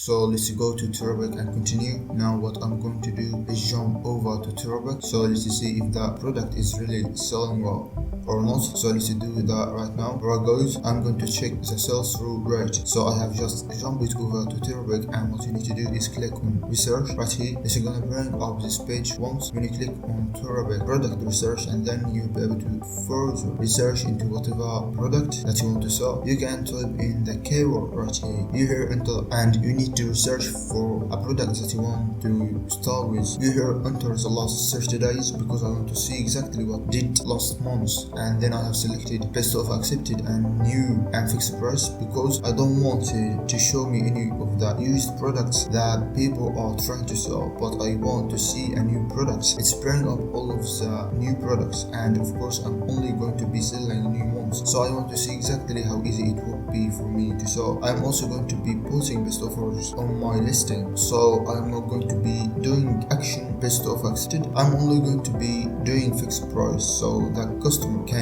So let's go to Terabic and continue. Now what I'm going to do is jump over to Terabic. So let's see if the product is really selling well or not. So let's do that right now. Right guys, I'm going to check the sales through rate. So I have just jumped it over to Terabic, and what you need to do is click on research right here. This is gonna bring up this page once when you click on Terabic product research, and then you'll be able to further research into whatever product that you want to sell. You can type in the keyword right here. You here enter, and you need to research for a product that you want to start with. You here enter the last 30 days because I want to see exactly what did last month, and then I have selected best of accepted and new and fixed price because I don't want it to show me any of the used products that people are trying to sell, but I want to see a new product. It's bringing up all of the new products, and of course I'm only going to be selling new ones, so I want to see exactly how easy it would be for me to sell. I'm also going to be putting best offers on my listing, so I'm not going to be doing action best of accepted. I'm only going to be doing fixed price, so the customer can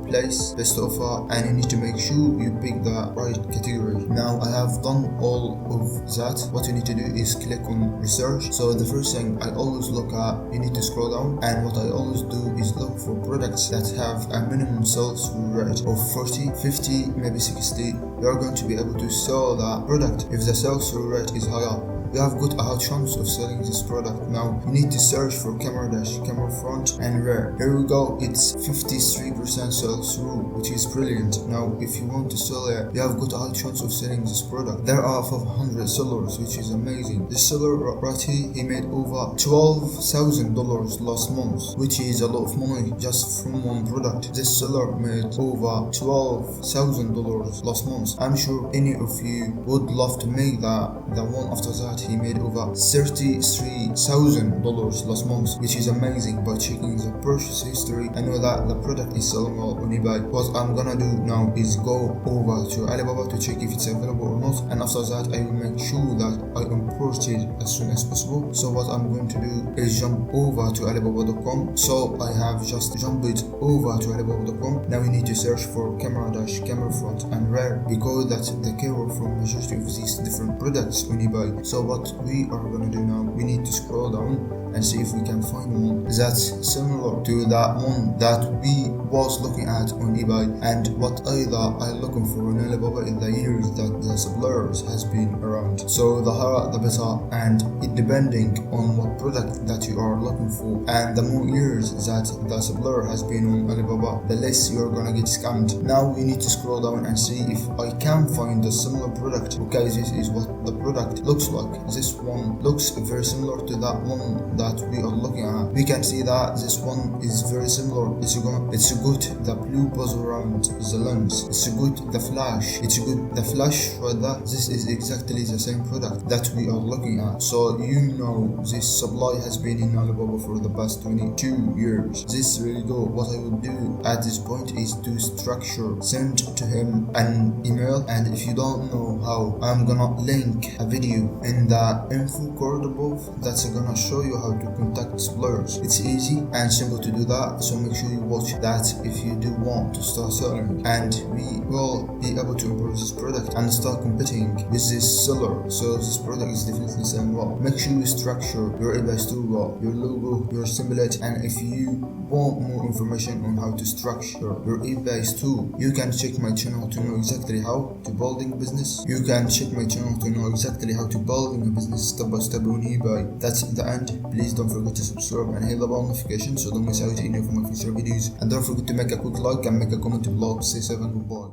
place best offer, and you need to make sure you pick the right category. Now I have done all of that. What you need to do is click on research. So the first thing I always look at, you need to scroll down, and what I always do is look for products that have a minimum sales rate of 40, 50, maybe 60. You are going to be able to sell that product if the sales rate is higher. You have got a high chance of selling this product. Now you need to search for camera dash, camera front and rear. Here we go, it's 53% sales through, which is brilliant. Now if you want to sell it, you have got a high chance of selling this product. There are 500 sellers, which is amazing. This seller right here, he made over $12,000 last month, which is a lot of money just from one product. This seller made over $12,000 last month. I'm sure any of you would love to make that. The one after that, he made over $33,000 last month, which is amazing. By checking the purchase history, I know that the product is selling well on eBay. What I'm gonna do now is go over to Alibaba to check if it's available or not, and after that I will make sure that I import it as soon as possible. So what I'm going to do is jump over to Alibaba.com. So I have just jumped it over to Alibaba.com. Now we need to search for camera dash, camera front and rear, because that's the keyword from majority of these different products on eBay. So what we are gonna do now, we need to scroll down and see if we can find one that's similar to that one that we was looking at on eBay. And what either I'm looking for in Alibaba in the years that the suppliers has been around. So the higher the better, and it depending on what product that you are looking for, and the more years that the supplier has been on Alibaba, the less you are gonna get scammed. Now we need to scroll down and see if I can find a similar product. Okay, this is what the product looks like. This one looks very similar to that one that we are looking at. We can see that this one is very similar. It's good the blue buzz around the lens. It's good the flash. It's good the flash right there. This is exactly the same product that we are looking at. So this supply has been in Alibaba for the past 22 years. This is really good. What I will do at this point is to send to him an email, and if you don't know how, I'm gonna link a video in the info card above that's gonna show you how to contact suppliers. It's easy and simple to do that, so make sure you watch that if you do want to start selling, and we will be able to improve this product and start competing with this seller. So this product is definitely selling well. Make sure you structure your eBay store well, your logo, your template, and if you want more information on how to structure your eBay store, you can check my channel to know exactly how to building a business. You can check my channel to know exactly how to building a business step by step on eBay. That's the end. Please don't forget to subscribe and hit the bell notification so don't miss out any of my future videos, and don't forget to make a quick like and make a comment below. Stay safe and goodbye.